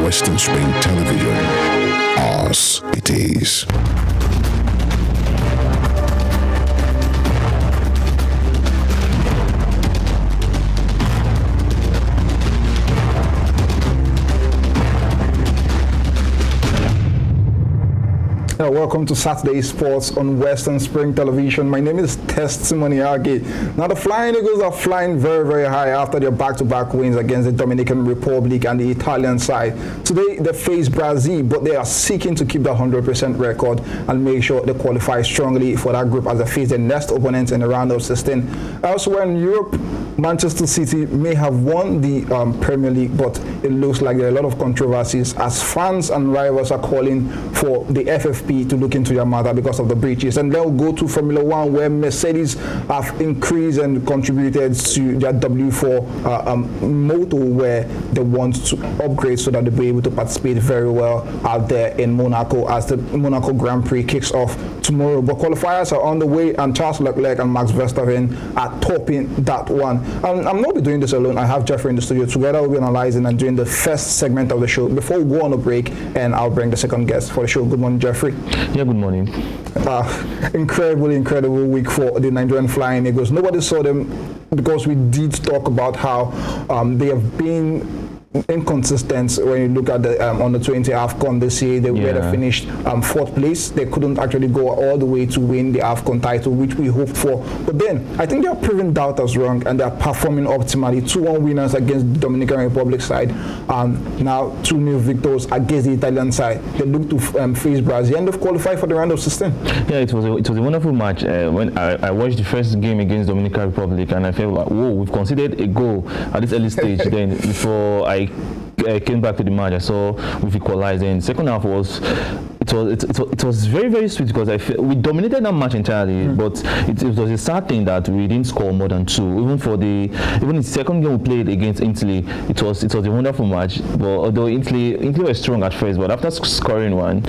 Westernspring Television. Ours it is. Welcome to Saturday Sports on Westernspring Television. My name is Testimoniage. Now, the Flying Eagles are flying very, very high after their back-to-back wins against the Dominican Republic and the Italian side. Today, they face Brazil, but they are seeking to keep that 100% record and make sure they qualify strongly for that group as they face their next opponents in the round of 16. Elsewhere in Europe, Manchester City may have won the Premier League, but it looks like there are a lot of controversies as fans and rivals are calling for the FFP to look into their matter because of the breaches. And they'll go to Formula One, where Mercedes have increased and contributed to their W4 motto, where they want to upgrade so that they'll be able to participate very well out there in Monaco as the Monaco Grand Prix kicks off tomorrow. But qualifiers are on the way, and Charles Leclerc and Max Verstappen are topping that one. I'm not be doing this alone. I have Jeffrey in the studio. Together we'll be analyzing and doing the first segment of the show before we go on a break, and I'll bring the second guest for the show. Good morning, Jeffrey. Yeah, good morning. Incredible week for the Nigerian Flying Eagles. Nobody saw them because we did talk about how they have been inconsistent. When you look at the on the 20 AFCON this year, where they finished fourth place. They couldn't actually go all the way to win the AFCON title, which we hoped for. But then I think they are proving doubters wrong, and they are performing optimally. 2-1 winners against the Dominican Republic side, now 2-0 victors against the Italian side. They look to face Brazil, and they've qualified for the round of 16. Yeah, it was a wonderful match. When I watched the first game against Dominican Republic, and I felt like, whoa, we've conceded a goal at this early stage. Then before I came back to the match, I saw we've equalized. And second half was very, very sweet because I feel we dominated that match entirely, but it was a sad thing that we didn't score more than 2. Even the second game we played against Italy, it was a wonderful match. But although Italy was strong at first, but after scoring one,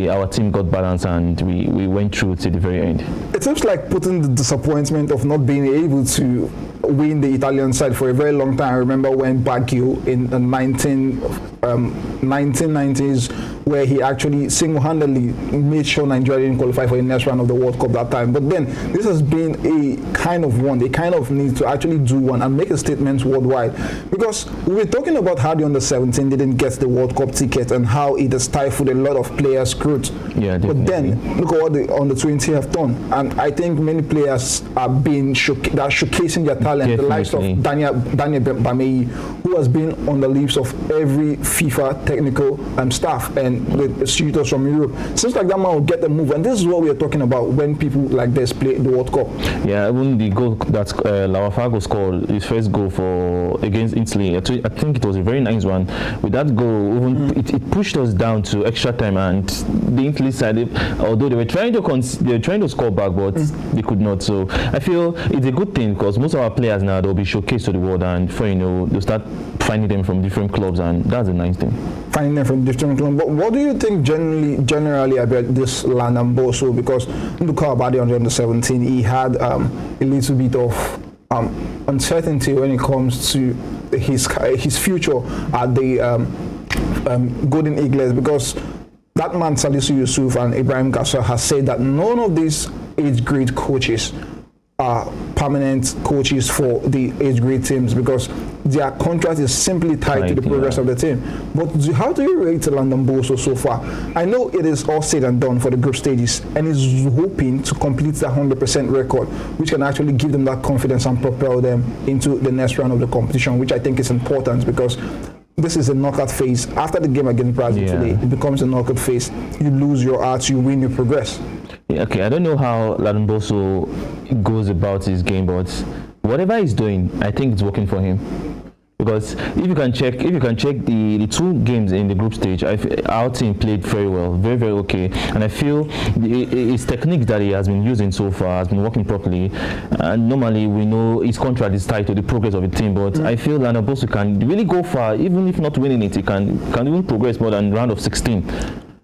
our team got balance and we went through to the very end. It seems like putting the disappointment of not being able to win the Italian side for a very long time. I remember when Baggio in the 1990s, where he actually single-handedly made sure Nigeria didn't qualify for the next round of the World Cup that time. But then this has been a kind of one. They kind of need to actually do one and make a statement worldwide, because we were talking about how the under-17 didn't get the World Cup ticket and how it has stifled a lot of players' growth. Yeah, definitely. But then look at what the under-20 have done, and I think many players are being showcasing their talent. Definitely. The likes of Daniel Bamei, who has been on the lips of every FIFA technical staff and the suitors from Europe. Seems like that man will get the move, and this is what we are talking about when people like this play the World Cup. Yeah, even the goal that Lawafago scored, his first goal against Italy, I think it was a very nice one. With that goal, even it pushed us down to extra time, and the Italy side, although they were trying to score back, but they could not. So I feel it's a good thing because most of our players now, they'll be showcased to the world, and before you know, they'll start finding them from different clubs, and that's a nice thing. Finding them from different clubs. But what do you think generally about this Lanamboso? Because look how about the under 17, he had a little bit of uncertainty when it comes to his future at the Golden Eagles, because that man Salisu Yusuf and Ibrahim Gassa has said that none of these age grade coaches are permanent coaches for the age grade teams, because their contract is simply tied to the progress of the team. But how do you rate London Boso so far? I know it is all said and done for the group stages, and is hoping to complete that 100% record, which can actually give them that confidence and propel them into the next round of the competition, which I think is important, because this is a knockout phase. After the game against Brazil today, it becomes a knockout phase. You lose your arts, you win, you progress. Yeah, okay, I don't know how Ladomboso goes about his game, but whatever he's doing, I think it's working for him. Because if you can check the 2 games in the group stage, our team played very well, very, very okay. And I feel his technique that he has been using so far has been working properly. And normally we know his contract is tied to the progress of the team, but I feel Ladomboso can really go far, even if not winning it, he can even progress more than round of 16.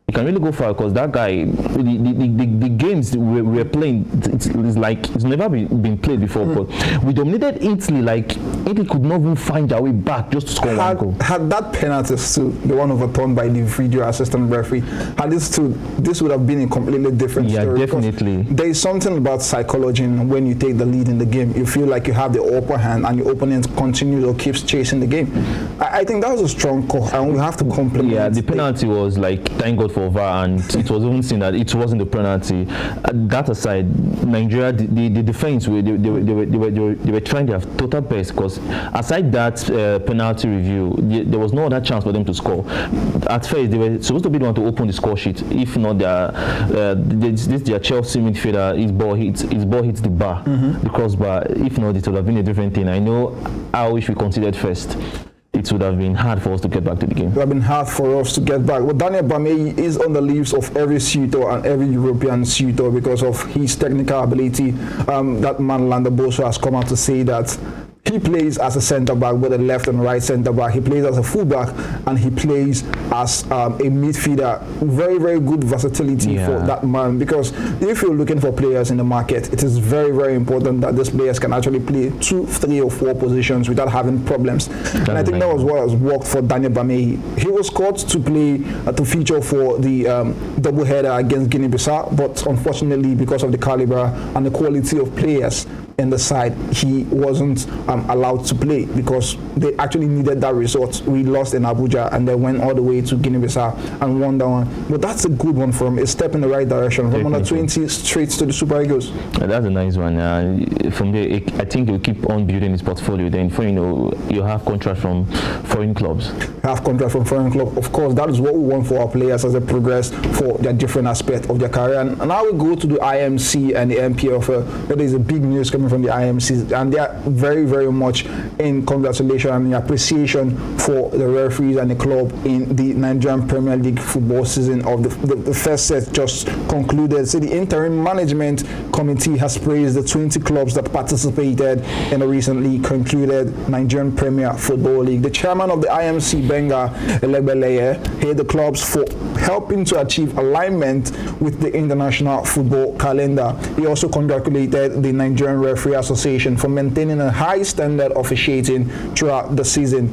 He can really go far, because that guy, the game games we're playing, it's like it's never been played before. But we dominated Italy. Like Italy could not even find their way back just to score one goal. Had that penalty stood, the one overturned by the video assistant referee, had this stood, this would have been a completely different story. Yeah, definitely. There is something about psychology when you take the lead in the game. You feel like you have the upper hand, and your opponent continues or keeps chasing the game. I think that was a strong call, and we have to compliment. Yeah, the penalty was like, thank God for VAR, and it was even seen that it wasn't a penalty. That aside, Nigeria, the defense, they were trying their total best, because aside that penalty review, there was no other chance for them to score. At first, they were supposed to be the one to open the score sheet. If not, their Chelsea midfielder, his ball hits the bar, the crossbar. If not, it would have been a different thing. I know how we considered first. It would have been hard for us to get back to the game. It would have been hard for us to get back. But Daniel Bameyi is on the lips of every suitor and every European suitor because of his technical ability. That man Lando Boso has come out to say that he plays as a centre back, with a left and right centre back. He plays as a full back, and he plays as a midfielder. Very, very good versatility for that man, because if you're looking for players in the market, it is very, very important that these players can actually play 2, 3 or 4 positions without having problems. And I think that was what has worked for Daniel Bameyi. He was called to play, to feature for the double-header against Guinea-Bissau, but unfortunately, because of the caliber and the quality of players in the side, he wasn't allowed to play, because they actually needed that result. We lost in Abuja, and they went all the way to Guinea-Bissau and won that one. But that's a good one for him. A step in the right direction. From under 20 straight to the Super Eagles. That's a nice one. From there, I think he'll keep on building his portfolio. Then, you have contract from foreign clubs. Have contract from foreign club. Of course, that is what we want for our players as they progress for their different aspects of their career. And now we go to the IMC and the MPFL. There is a big news coming from the IMC, and they are very, very much in congratulation and appreciation for the referees and the club in the Nigerian Premier League football season of the first set just concluded. So the interim management committee has praised the 20 clubs that participated in the recently concluded Nigerian Premier Football League. The chairman of the IMC, Benga Elegbeleye, hailed the clubs for helping to achieve alignment with the international football calendar. He also congratulated the Nigerian Referee Association for maintaining a high standard of officiating throughout the season.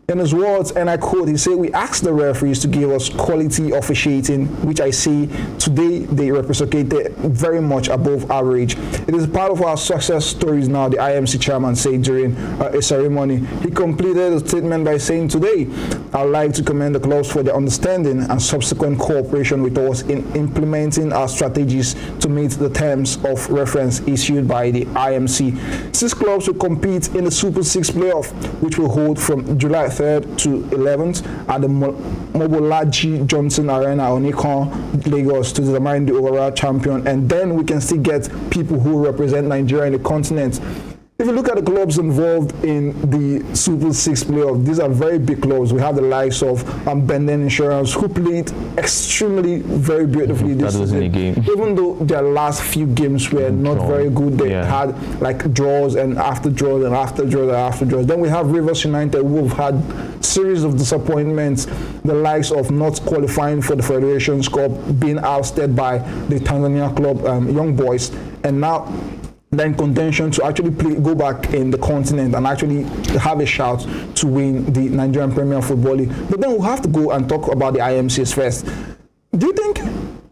In his words, and I quote, he said, "We asked the referees to give us quality officiating, which I see today they reciprocated very much above average. It is part of our success stories now," the IMC chairman said during a ceremony. He completed a statement by saying, "Today, I'd like to commend the clubs for their understanding and subsequent cooperation with us in implementing our strategies to meet the terms of reference issued by the IMC. 6 clubs will compete in the Super 6 playoff, which will hold from July 3rd to 11th at the Mobolaji Johnson Arena, Onikon, Lagos, to determine the overall champion. And then we can still get people who represent Nigeria in the continent." If you look at the clubs involved in the Super 6 playoff, these are very big clubs. We have the likes of Benden Insurance, who played extremely very beautifully this season. Even though their last few games were not very good, they had like draws and after draws and after draws and after draws. Then we have Rivers United, who have had series of disappointments, the likes of not qualifying for the Federations Cup, being ousted by the Tanzania club Young Boys, and now they're in contention to actually go back in the continent and actually have a shout to win the Nigerian Premier Football League. But then we'll have to go and talk about the IMCs first. Do you think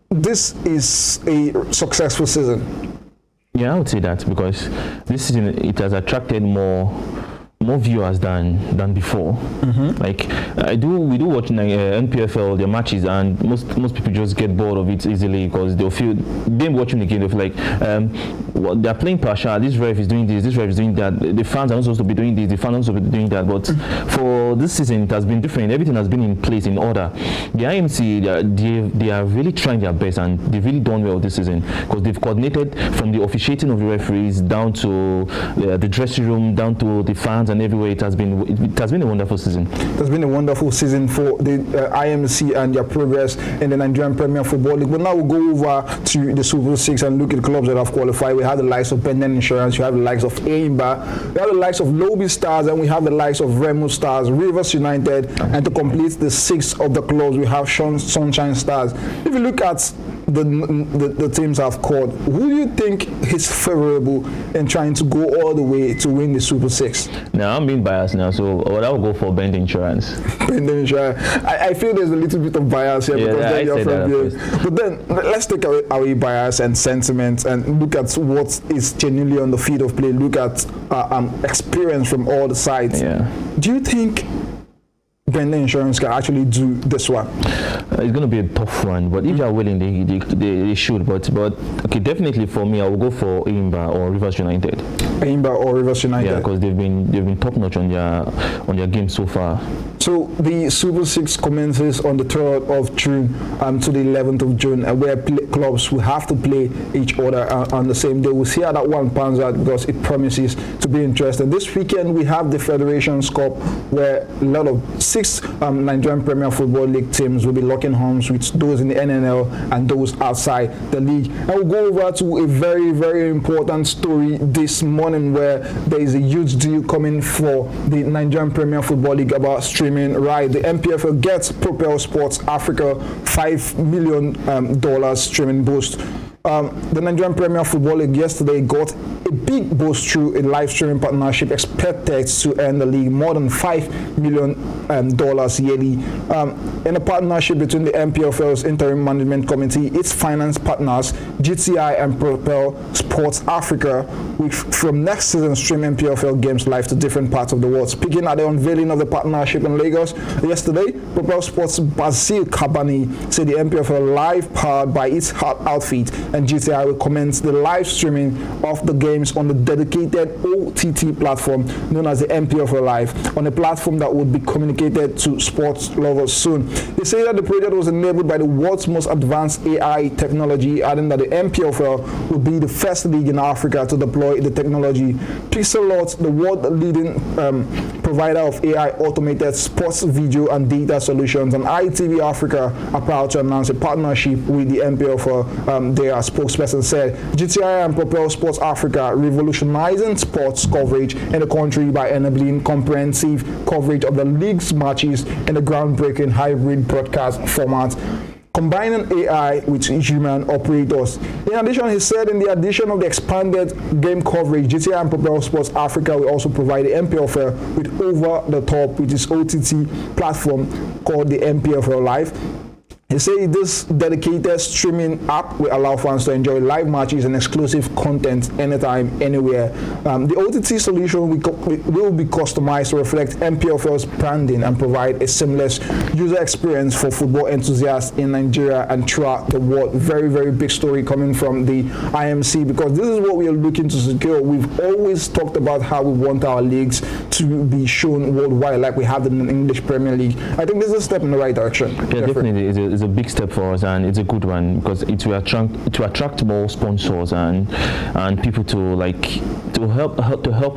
this is a successful season? Yeah, I would say that, because this season it has attracted more viewers than before. Like we do watch NPFL, their matches, and most people just get bored of it easily, because they'll feel them watching the game, they'll feel like they're playing partial. This ref is doing this ref is doing that. The fans are not supposed to be doing this, the fans are not supposed to be doing that. But for this season, it has been different. Everything has been in place, in order. The IMC, they are really trying their best, and they've really done well this season, because they've coordinated from the officiating of the referees down to the dressing room, down to the fans, and everywhere. It has been a wonderful season. It has been a wonderful season for the IMC and their progress in the Nigerian Premier Football League. But now we'll go over to the Super 6 and look at the clubs that have qualified. We have the likes of Benden Insurance, you have the likes of Aimba, we have the likes of Lobby Stars, and we have the likes of Remo Stars, Rivers United, and to complete the 6 of the clubs, we have Sunshine Stars. If you look at the teams have called, who do you think is favorable in trying to go all the way to win the Super 6? Now, I'm being biased now, so I will go for Bend Insurance. Bend Insurance. I feel there's a little bit of bias here because then you're from here. But then, let's take away bias and sentiment and look at what is genuinely on the field of play. Look at experience from all the sides. Yeah. Do you think Bend Insurance can actually do this one? It's going to be a tough one, but if they are willing, they should. But okay, definitely for me, I will go for Imba or Rivers United. Imba or Rivers United. Yeah, because they've been top notch on their game so far. So the Super 6 commences on the 3rd of June to the 11th of June, where clubs will have to play each other on the same day. We'll see how that one pans out because it promises to be interesting. This weekend we have the Federations Cup, where a lot of 6 Nigerian Premier Football League teams will be locking horns with those in the NNL and those outside the league. And we'll go over to a very, very important story this morning, where there is a huge deal coming for the Nigerian Premier Football League about streaming right. The NPFL gets Propel Sports Africa $5 million streaming boost. The Nigerian Premier Football League yesterday got a big boost through a live streaming partnership expected to earn the league more than $5 million yearly. In a partnership between the NPFL's Interim Management Committee, its finance partners, GTI and Propel Sports Africa, which from next season stream NPFL games live to different parts of the world. Speaking at the unveiling of the partnership in Lagos yesterday, Propel Sports Basil Kabani said the NPFL live powered by its outfit and GTI will commence the live streaming of the games on the dedicated OTT platform known as the NPFL Live, on a platform that would be communicated to sports lovers soon. They say that the project was enabled by the world's most advanced AI technology, adding that the NPFL will be the first league in Africa to deploy the technology. Pixelot, the world-leading provider of AI automated sports video and data solutions, and ITV Africa are proud to announce a partnership with the NPFL. Their spokesperson said, GTI and Propel Sports Africa revolutionizing sports coverage in the country by enabling comprehensive coverage of the league's matches in a groundbreaking hybrid broadcast format, combining AI with human operators. In addition, he said, in the addition of the expanded game coverage, GTI and Propel Sports Africa will also provide the NPFL with over-the-top with its OTT platform called the NPFL Live. He said this dedicated streaming app will allow fans to enjoy live matches and exclusive content anytime, anywhere. The OTT solution will be customized to reflect NPFL's branding and provide a seamless user experience for football enthusiasts in Nigeria and throughout the world. Very, very big story coming from the IMC, because this is what we are looking to secure. We've always talked about how we want our leagues to be shown worldwide, like we have in the English Premier League. I think this is a step in the right direction. Yeah, definitely. It's a big step for us, and it's a good one because it will attract more sponsors and people to help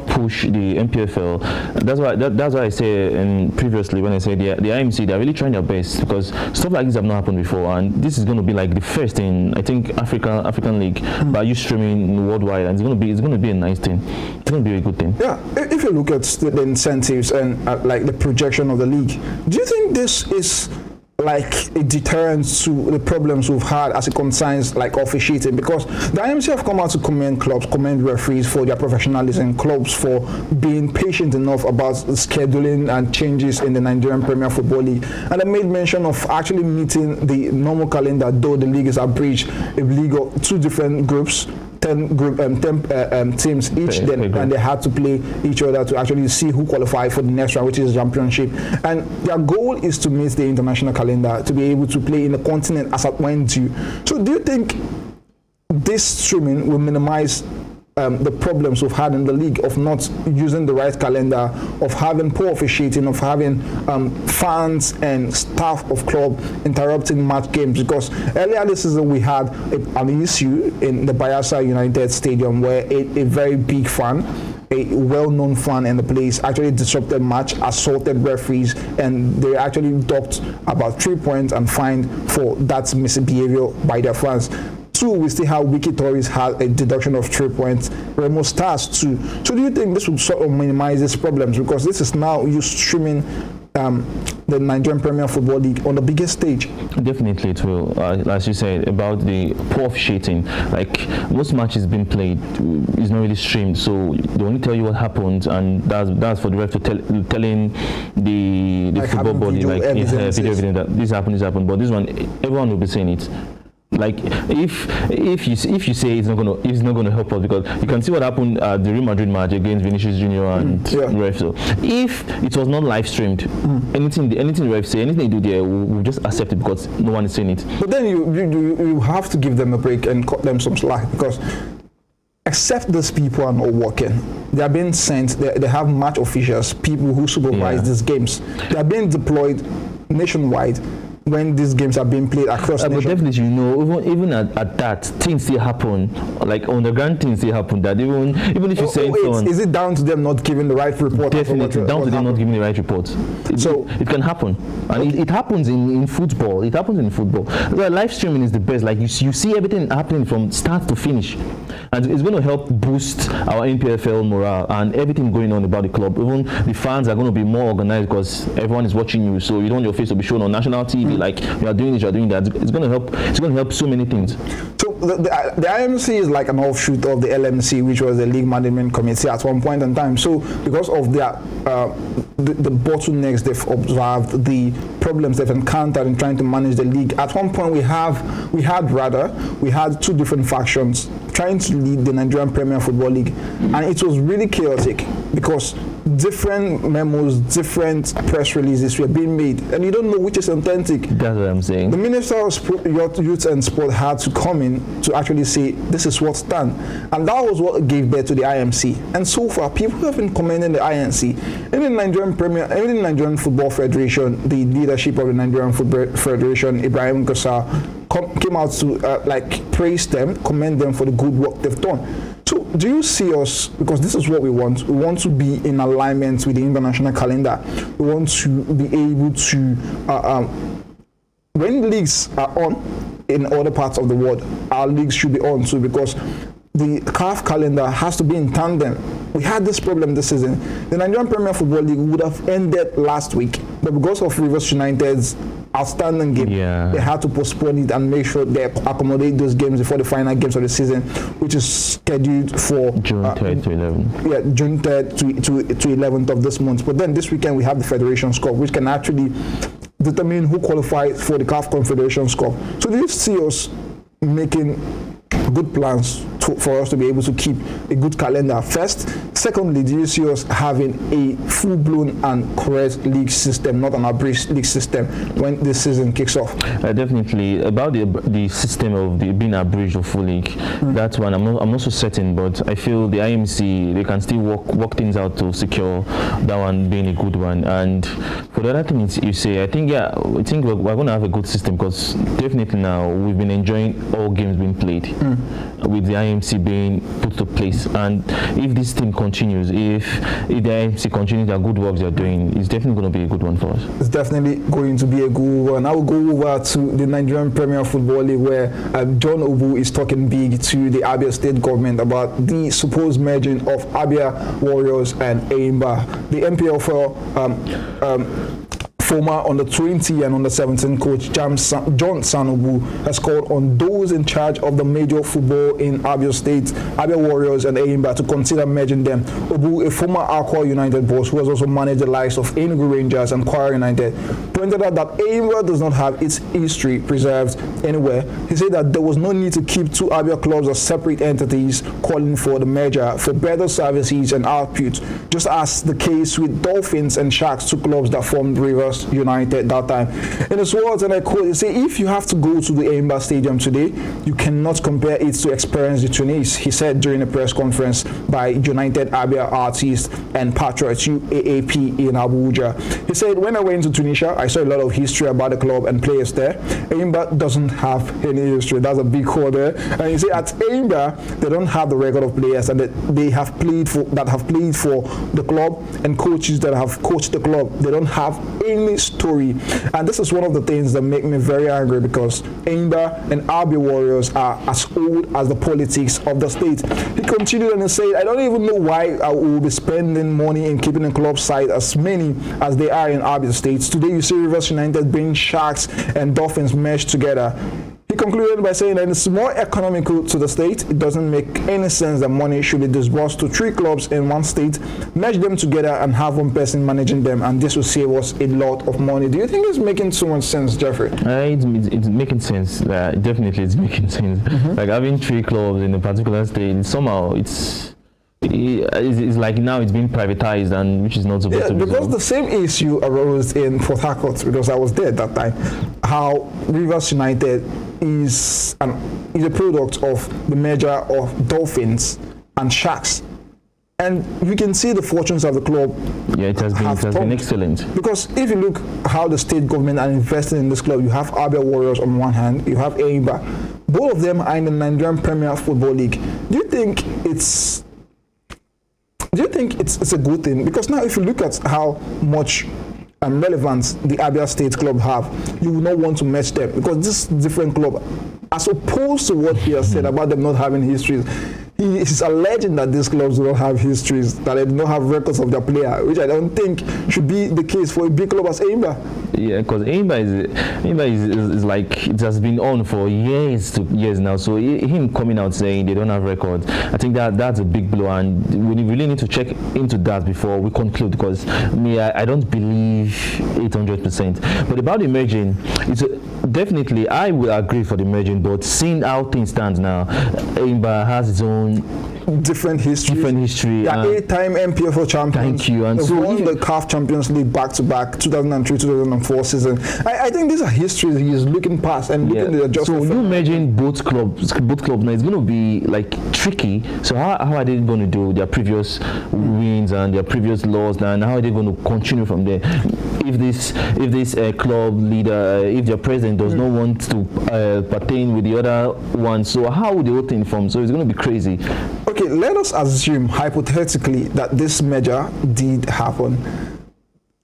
push the NPFL. That's why I say previously when I said the IMC, they're really trying their best, because stuff like this have not happened before, and this is going to be like the first in, I think, African League by you streaming worldwide, and it's going to be a nice thing. It's going to be a good thing. Yeah. If you look at the incentives and like the projection of the league, do you think this is like a deterrent to the problems we've had as it concerns like officiating? Because the IMC have come out to commend referees for their professionalism, clubs for being patient enough about scheduling and changes in the Nigerian Premier Football League, and they made mention of actually meeting the normal calendar, though the league is abridged, a league of 2 different groups, 10 teams each, and they had to play each other to actually see who qualified for the next round, which is the championship. And their goal is to meet the international calendar to be able to play in the continent as at when due. So do you think this streaming will minimize the problems we've had in the league of not using the right calendar, of having poor officiating, of having fans and staff of club interrupting match games? Because earlier this season we had an issue in the Bayelsa United Stadium where a very big fan, a well-known fan in the place, actually disrupted match, assaulted referees, and they actually docked about 3 points and fined for that misbehavior by their fans. 2, we still have Wiki Tories had a deduction of 3 points. Remo Stars 2. So do you think this would sort of minimize these problems? Because this is now you streaming the Nigerian Premier Football League on the biggest stage? Definitely it will. As you said about the poor officiating, like most matches being played is not really streamed, so they only tell you what happened, and that's for the ref to telling the like football body like video evidence that this happened. But this one, everyone will be saying it. Like if you say it's not gonna help us, because you can see what happened at the Real Madrid match against Vinicius Junior and ref. So if it was not live streamed, anything the ref say, anything they do there, we'll just accept it because no one is saying it. But then you have to give them a break and cut them some slack, because except these people are not working. They are being sent. They have match officials, people who supervise these games. They are being deployed nationwide when these games are being played across but definitely, even at that, things still happen, like underground things still happen, that even if you say is it down to them not giving the right report? Definitely down to them not giving the right report. So it can happen, and it happens in football. It happens in football. Live streaming is the best. Like you see everything happening from start to finish, and it's going to help boost our NPFL morale and everything going on about the club. Even the fans are going to be more organized because everyone is watching you, so you don't want your face to be shown on national TV. Like you are doing this, you are doing that. It's going to help. It's going to help so many things. So the IMC is like an offshoot of the LMC, which was the League Management Committee at one point in time. So because of their the bottlenecks they've observed, the problems they've encountered in trying to manage the league, at one point we had two different factions trying to lead the Nigerian Premier Football League, and it was really chaotic because different memos, different press releases were being made, and you don't know which is authentic. That's what I'm saying. The Minister of Youth and Sport had to come in to actually say this is what's done, and that was what gave birth to the IMC. And so far, people have been commending the INC. In the Nigerian Football Federation, the leadership of the Nigerian Football Federation, Ibrahim Gasa, came out to praise them, commend them for the good work they've done. So do you see us, because this is what we want to be in alignment with the international calendar. We want to be able to, when leagues are on in other parts of the world, our leagues should be on too, because the CAF calendar has to be in tandem. We had this problem this season. The Nigerian Premier Football League would have ended last week, but because of Rivers United's outstanding game, they had to postpone it and make sure they accommodate those games before the final games of the season, which is scheduled for June 3rd to 11th. Yeah, June 3rd to 11th of this month. But then this weekend we have the Federation's Cup, which can actually determine who qualifies for the CAF Confederation's Cup. So do you see us making good plans for us to be able to keep a good calendar first? Secondly, do you see us having a full-blown and correct league system, not an abridged league system, when this season kicks off? Definitely. About the system of being abridged or full league, that one I'm not so certain, but I feel the IMC, they can still work things out to secure that one being a good one. And for the other things you say, I think we're going to have a good system, because definitely now we've been enjoying all games being played with the IMC being put to place. And if this thing continues, if the IMC continues their good work they're doing, it's definitely going to be a good one for us. It's definitely going to be a good one. I will go over to the Nigerian Premier Football League, where John Obu is talking big to the Abia State government about the supposed merging of Abia Warriors and Eimba. The MPFL former under 20 and under 17 coach John Sanobu has called on those in charge of the major football in Abia State, Abia Warriors and Eimba, to consider merging them. Obu, a former Aqua United boss who has also managed the likes of Enugu Rangers and Kwara United, pointed out that Eimba does not have its history preserved anywhere. He said that there was no need to keep two Abia clubs as separate entities, calling for the merger for better services and output, just as the case with Dolphins and Sharks, two clubs that formed Rivers United that time. In his words, and I quote, he said, "If you have to go to the Eimba Stadium today, you cannot compare it to experience the Tunis," he said during a press conference by United Abia Artists and Patriots UAAP in Abuja. He said, "When I went to Tunisia, I saw a lot of history about the club and players there. Eimba doesn't have any history." That's a big quote there. And he said, at Eimba, they don't have the record of players and that have played for the club and coaches that have coached the club. They don't have any ugly story, and this is one of the things that make me very angry because Enyimba and Abia Warriors are as old as the politics of the state. He continued and he said, I don't even know why I will be spending money in keeping the club side as many as they are in Abia States. Today you see Rivers United bring Sharks and Dolphins meshed together. He concluded by saying that it's more economical to the state. It doesn't make any sense that money should be disbursed to 3 clubs in one state, merge them together and have one person managing them, and this will save us a lot of money. Do you think it's making so much sense, Jeffrey? It's making sense. Definitely it's making sense. Like having 3 clubs in a particular state, somehow it's like now it's being privatized, and which is not supposed to be. Because the same issue arose in Port Harcourt, because I was there at that time, how Rivers United is a product of the merger of Dolphins and Sharks. And you can see the fortunes of the club. Yeah, it has been excellent. Because if you look how the state government are investing in this club, you have Abia Warriors on one hand, you have Enyimba. Both of them are in the Nigerian Premier Football League. Do you think it's a good thing? Because now if you look at how much relevance the Abia State club have, you will not want to match them because this different club, as opposed to what he has said about them not having histories. He is alleging that these clubs do not have histories, that they do not have records of their player, which I don't think should be the case for a big club as Enyimba. Yeah, because Enyimba is like, it has been on for years now. So him coming out saying they don't have records, I think that's a big blow, and we really need to check into that before we conclude. Because I don't believe 800%. But about the merging, definitely I will agree for the merging. But seeing how things stand now, Enyimba has its own different history. Yeah, 8-time MPFL champions. Thank you. And so won the CAF Champions League back-to-back 2003-2004 season. I think these are histories he is looking past and looking at the So you imagine both clubs now, it's going to be like tricky. So how are they going to do their previous wins and their previous losses, and how are they going to continue from there? If this club leader, if their president does not want to pertain with the other one, so how would the whole thing form? So it's going to be crazy. Okay, let us assume hypothetically that this merger did happen.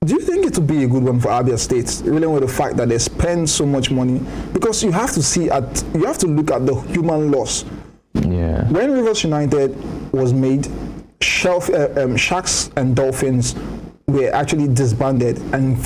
Do you think it would be a good one for Abia State, really, with the fact that they spend so much money? Because you have to look at the human loss. Yeah. When Rivers United was made, Sharks and Dolphins were actually disbanded and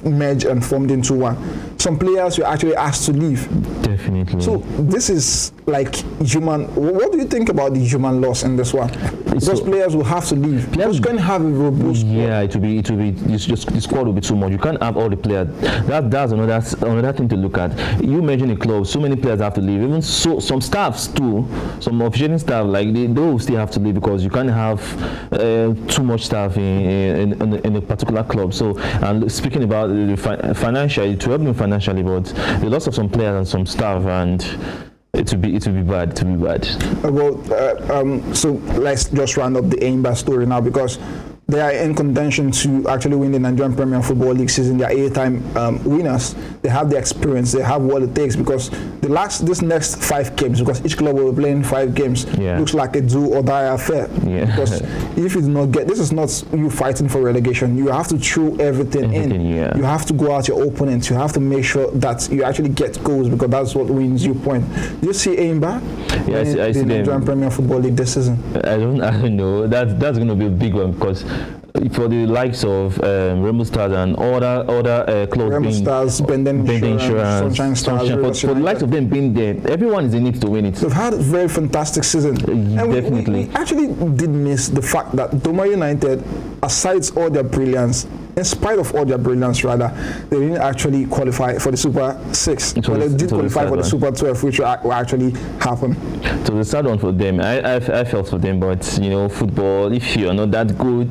merged and formed into one. Some players were actually asked to leave. Definitely. So this is like human. What do you think about the human loss in this one? Because players will have to leave. Players can have a robust squad. Yeah, it will be. The squad will be too much. You can't have all the players. That's another thing to look at. You mentioned a club. So many players have to leave. Even so, some staffs too. Some officiating staff, like they will still have to leave because you can't have too much staff in a particular club. So, and speaking about the financially, to help them financially, but the loss of some players and some staff, and it will be bad. So let's just round up the Enyimba story now, because they are in contention to actually win the Nigerian Premier Football League season. They are 8-time winners. They have the experience. They have what it takes, because this next 5 games, because each club will be playing 5 games, looks like a do or die affair. Yeah. Because if you do not get, this is not you fighting for relegation. You have to throw everything in. Yeah. You have to go out your opponents. You have to make sure that you actually get goals, because that's what wins you point. Do you see Enyimba I see the Nigerian Premier Football League this season? I don't know. That's going to be a big one, because for the likes of Rainbow Stars and other clubs, Rainbow Stars, Benden Insurance, Sunshine Stars, for the likes of them being there, everyone is in it to win it. They've had a very fantastic season. And definitely. We actually did miss the fact that Doma United, aside all their brilliance, in spite of all their brilliance, rather, they didn't actually qualify for the Super 6. But they did qualify for the Super 12, which will actually happen. So the sad one for them. I felt for them, but football, if you're not that good,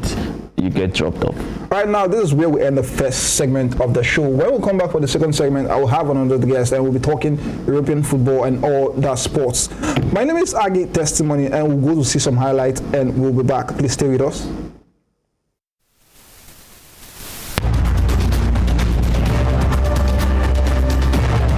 you get dropped off. Right now, this is where we end the first segment of the show. When we come back for the second segment, I will have another guest, and we'll be talking European football and all that sports. My name is Agi Testimony, and we'll go to see some highlights, and we'll be back. Please stay with us.